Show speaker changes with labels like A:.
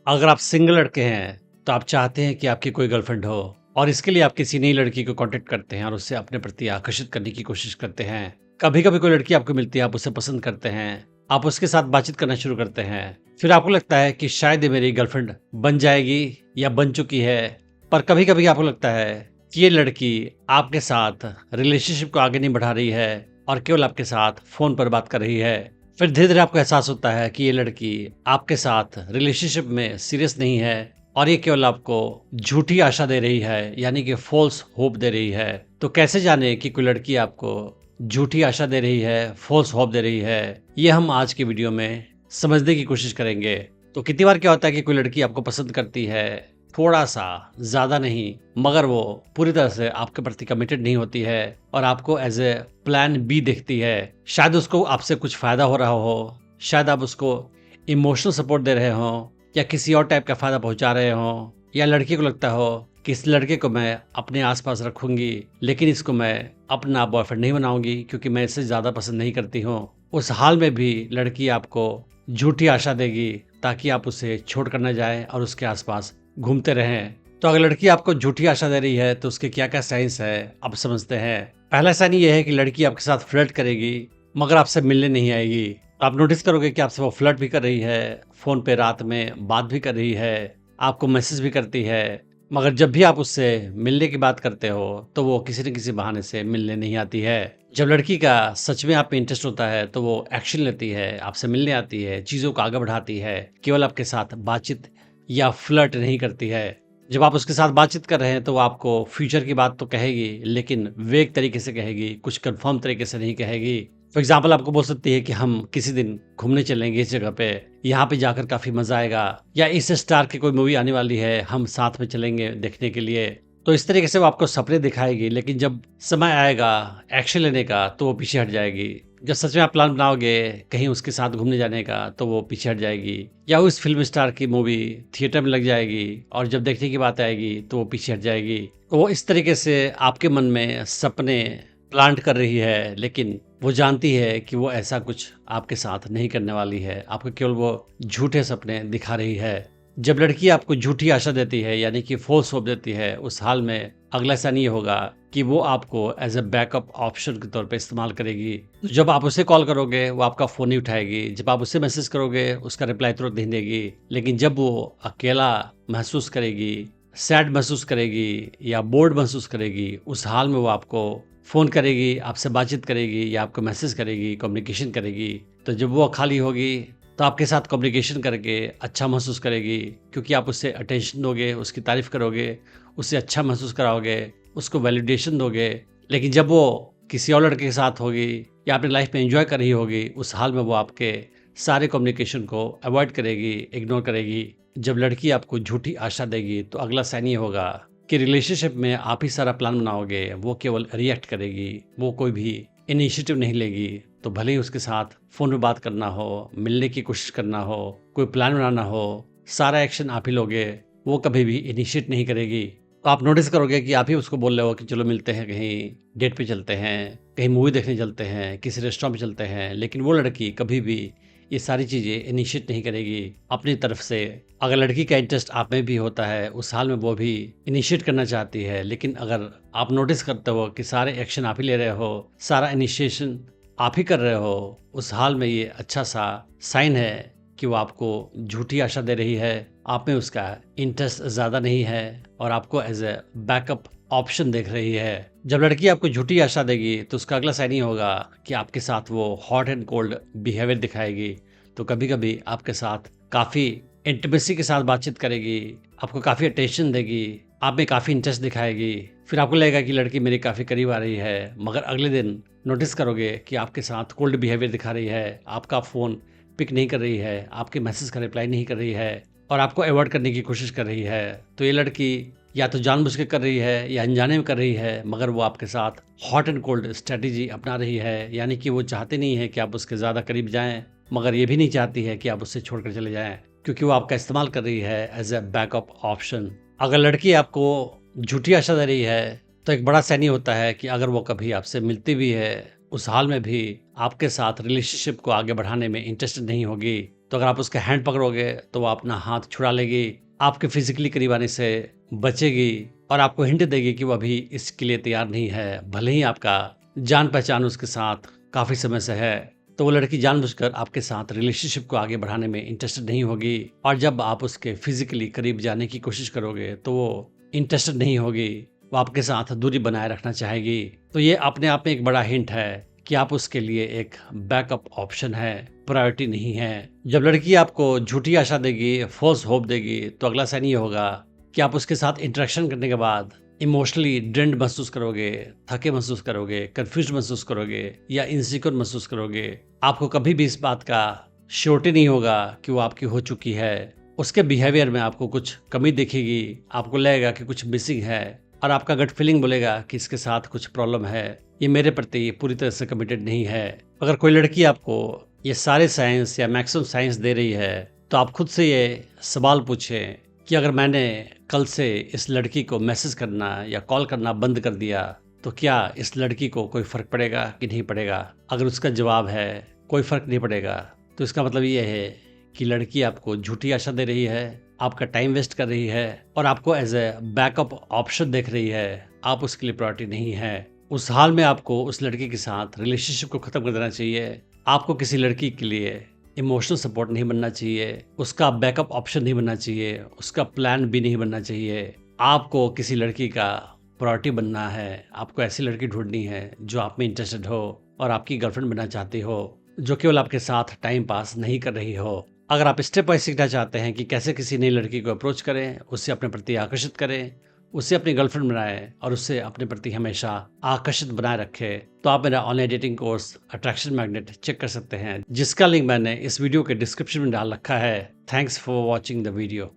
A: अगर आप सिंगल लड़के हैं तो आप चाहते हैं कि आपकी कोई गर्लफ्रेंड हो और इसके लिए आप किसी नई लड़की को कांटेक्ट करते हैं और उससे अपने प्रति आकर्षित करने की कोशिश करते हैं। कभी कभी कोई लड़की आपको मिलती है, आप उसे पसंद करते हैं, आप उसके साथ बातचीत करना शुरू करते हैं। फिर आपको लगता है कि शायद ये मेरी गर्लफ्रेंड बन जाएगी या बन चुकी है। पर कभी कभी आपको लगता है कि ये लड़की आपके साथ रिलेशनशिप को आगे नहीं बढ़ा रही है और केवल आपके साथ फोन पर बात कर रही है। फिर धीरे धीरे आपको एहसास होता है कि ये लड़की आपके साथ रिलेशनशिप में सीरियस नहीं है और ये केवल आपको झूठी आशा दे रही है, यानी कि फॉल्स होप दे रही है। तो कैसे जाने कि कोई लड़की आपको झूठी आशा दे रही है, फॉल्स होप दे रही है, ये हम आज की वीडियो में समझने की कोशिश करेंगे। तो कितनी बार क्या होता है कि कोई लड़की आपको पसंद करती है, थोड़ा सा, ज्यादा नहीं, मगर वो पूरी तरह से आपके प्रति कमिटेड नहीं होती है और आपको एज ए प्लान बी देखती है। शायद उसको आपसे कुछ फायदा हो रहा हो, शायद आप उसको इमोशनल सपोर्ट दे रहे हो या किसी और टाइप का फायदा पहुंचा रहे हो, या लड़की को लगता हो कि इस लड़के को मैं अपने आसपास रखूंगी लेकिन इसको मैं अपना बॉयफ्रेंड नहीं बनाऊंगी क्योंकि मैं इससे ज्यादा पसंद नहीं करती हूँ। उस हाल में भी लड़की आपको झूठी आशा देगी ताकि आप उसे छोड़ कर न जाए और उसके आसपास घूमते रहें। तो अगर लड़की आपको झूठी आशा दे रही है तो उसके क्या क्या साइंस है अब समझते हैं। पहला साइन ये है कि लड़की आपके साथ फ्लर्ट करेगी मगर आपसे मिलने नहीं आएगी। आप नोटिस करोगे कि आपसे वो फ्लर्ट भी कर रही है, फोन पे रात में बात भी कर रही है, आपको मैसेज भी करती है, मगर जब भी आप उससे मिलने की बात करते हो तो वो किसी न किसी बहाने से मिलने नहीं आती है। जब लड़की का सच में आप पे इंटरेस्ट होता है तो वो एक्शन लेती है, आपसे मिलने आती है, चीजों को आगे बढ़ाती है, केवल आपके साथ बातचीत या फ्लर्ट नहीं करती है। जब आप उसके साथ बातचीत कर रहे हैं तो वो आपको फ्यूचर की बात तो कहेगी लेकिन वेग तरीके से कहेगी, कुछ कंफर्म तरीके से नहीं कहेगी। फॉर एग्जाम्पल आपको बोल सकती है कि हम किसी दिन घूमने चलेंगे इस जगह पे, यहाँ पे जाकर काफी मजा आएगा, या इस स्टार की कोई मूवी आने वाली है, हम साथ में चलेंगे देखने के लिए। तो इस तरीके से वो आपको सपने दिखाएगी लेकिन जब समय आएगा एक्शन लेने का तो वो पीछे हट जाएगी। जब सच में आप प्लान बनाओगे कहीं उसके साथ घूमने जाने का तो वो पीछे हट जाएगी, या उस फिल्म स्टार की मूवी थिएटर में लग जाएगी और जब देखने की बात आएगी तो वो पीछे हट जाएगी। तो वो इस तरीके से आपके मन में सपने प्लांट कर रही है लेकिन वो जानती है कि वो ऐसा कुछ आपके साथ नहीं करने वाली है, आपको केवल वो झूठे सपने दिखा रही है। जब लड़की आपको झूठी आशा देती है यानी कि फॉल्स होप देती है, उस हाल में अगला साइन ये होगा कि वो आपको एज ए बैकअप ऑप्शन के तौर पे इस्तेमाल करेगी। तो जब आप उसे कॉल करोगे वो आपका फोन नहीं उठाएगी, जब आप उसे मैसेज करोगे उसका रिप्लाई तुरंत नहीं देगी, लेकिन जब वो अकेला महसूस करेगी, सैड महसूस करेगी या बोर्ड महसूस करेगी, उस हाल में वो आपको फोन करेगी, आपसे बातचीत करेगी या आपको मैसेज करेगी, कम्युनिकेशन करेगी। तो जब वो खाली होगी तो आपके साथ कम्युनिकेशन करके अच्छा महसूस करेगी क्योंकि आप उससे अटेंशन दोगे, उसकी तारीफ करोगे, उसे अच्छा महसूस कराओगे, उसको वैलिडेशन दोगे। लेकिन जब वो किसी और लड़के के साथ होगी या अपनी लाइफ में एंजॉय कर रही होगी, उस हाल में वो आपके सारे कम्युनिकेशन को अवॉइड करेगी, इग्नोर करेगी। जब लड़की आपको झूठी आशा देगी तो अगला साइन ये होगा कि रिलेशनशिप में आप ही सारा प्लान बनाओगे, वो केवल रिएक्ट करेगी, वो कोई भी इनिशिएटिव नहीं लेगी। तो भले ही उसके साथ फोन पे बात करना हो, मिलने की कोशिश करना हो, कोई प्लान बनाना हो, सारा एक्शन आप ही लोगे, वो कभी भी इनिशिएट नहीं करेगी। तो आप नोटिस करोगे कि आप ही उसको बोल रहे हो कि चलो मिलते हैं, कहीं डेट पे चलते हैं, कहीं मूवी देखने चलते हैं, किसी रेस्टोरेंट पे चलते हैं, लेकिन वो लड़की कभी भी ये सारी चीजें इनिशिएट नहीं करेगी अपनी तरफ से। अगर लड़की का इंटरेस्ट आप में भी होता है, उस हाल में वो भी इनिशिएट करना चाहती है, लेकिन अगर आप नोटिस करते हो कि सारे एक्शन आप ही ले रहे हो, सारा इनिशिएशन आप ही कर रहे हो, उस हाल में ये अच्छा सा साइन है कि वो आपको झूठी आशा दे रही है, आप में उसका इंटरेस्ट ज्यादा नहीं है और आपको एज ए बैकअप ऑप्शन देख रही है। जब लड़की आपको झूठी आशा देगी तो उसका अगला साइन ये होगा कि आपके साथ वो हॉट एंड कोल्ड बिहेवियर दिखाएगी। तो कभी कभी आपके साथ काफी इंटीमेसी के साथ बातचीत करेगी, आपको काफी अटेंशन देगी, आप में काफी इंटरेस्ट दिखाएगी। फिर आपको लगेगा कि लड़की मेरे काफी करीब आ रही है, मगर अगले दिन नोटिस करोगे कि आपके साथ कोल्ड बिहेवियर दिखा रही है, आपका फोन पिक नहीं कर रही है, आपके मैसेज का रिप्लाई नहीं कर रही है और आपको अवॉइड करने की कोशिश कर रही है। तो ये लड़की या तो जानबूझ के कर रही है या अनजाने में कर रही है, मगर वो आपके साथ हॉट एंड कोल्ड स्ट्रेटेजी अपना रही है, यानी कि वो चाहती नहीं है कि आप उसके ज़्यादा करीब जाएं, मगर ये भी नहीं चाहती है कि आप उससे छोड़कर चले जाएं, क्योंकि वो आपका इस्तेमाल कर रही है एज ए बैकअप ऑप्शन। अगर लड़की आपको झूठी आशा दे रही है तो एक बड़ा साइन ये होता है कि अगर वो कभी आपसे मिलती भी है, उस हाल में भी आपके साथ रिलेशनशिप को आगे बढ़ाने में इंटरेस्टेड नहीं होगी। तो अगर आप उसका हैंड पकड़ोगे तो वो अपना हाथ छुड़ा लेगी, आपके फिजिकली करीब आने से बचेगी और आपको हिंट देगी कि वो अभी इसके लिए तैयार नहीं है। भले ही आपका जान पहचान उसके साथ काफ़ी समय से है, तो वो लड़की जानबूझकर आपके साथ रिलेशनशिप को आगे बढ़ाने में इंटरेस्टेड नहीं होगी और जब आप उसके फिजिकली करीब जाने की कोशिश करोगे तो वो इंटरेस्टेड नहीं होगी, वो आपके साथ दूरी बनाए रखना चाहेगी। तो ये अपने आप में एक बड़ा हिंट है कि आप उसके लिए एक बैकअप ऑप्शन है, प्रायोरिटी नहीं है। जब लड़की आपको झूठी आशा देगी, फॉल्स होप देगी, तो अगला साइन ये होगा कि आप उसके साथ इंटरेक्शन करने के बाद इमोशनली ड्रेन्ड महसूस करोगे, थके महसूस करोगे, कंफ्यूज्ड महसूस करोगे या इनसिक्योर महसूस करोगे। आपको कभी भी इस बात का श्योरिटी नहीं होगा कि वो आपकी हो चुकी है। उसके बिहेवियर में आपको कुछ कमी दिखेगी, आपको लगेगा कि कुछ मिसिंग है और आपका गट फीलिंग बोलेगा कि इसके साथ कुछ प्रॉब्लम है, ये मेरे प्रति पूरी तरह से कमिटेड नहीं है। अगर कोई लड़की आपको ये सारे साइंस या मैक्सिमम साइंस दे रही है तो आप खुद से ये सवाल पूछें कि अगर मैंने कल से इस लड़की को मैसेज करना या कॉल करना बंद कर दिया तो क्या इस लड़की को कोई फ़र्क पड़ेगा कि नहीं पड़ेगा। अगर उसका जवाब है कोई फ़र्क नहीं पड़ेगा तो इसका मतलब ये है कि लड़की आपको झूठी आशा दे रही है, आपका टाइम वेस्ट कर रही है और आपको एज ए बैकअप ऑप्शन देख रही है। आप उसके लिए प्रायोरिटी नहीं है। उस हाल में आपको उस लड़की के साथ रिलेशनशिप को ख़त्म कर देना चाहिए। आपको किसी लड़की के लिए इमोशनल सपोर्ट नहीं बनना चाहिए, उसका बैकअप ऑप्शन नहीं बनना चाहिए, उसका प्लान भी नहीं बनना चाहिए। आपको किसी लड़की का प्रायोरिटी बनना है। आपको ऐसी लड़की ढूंढनी है जो आप में इंटरेस्टेड हो और आपकी गर्लफ्रेंड बनना चाहती हो, जो केवल आपके साथ टाइम पास नहीं कर रही हो। अगर आप स्टेप बाय सीखना चाहते हैं कि कैसे किसी नई लड़की को अप्रोच करें, उससे अपने प्रति आकर्षित करें, उसे अपनी गर्लफ्रेंड बनाएं और उससे अपने प्रति हमेशा आकर्षित बनाए रखें, तो आप मेरा online dating course Attraction Magnet check कर सकते हैं, जिसका लिंक मैंने इस वीडियो के डिस्क्रिप्शन में डाल रखा है। Thanks for watching the video.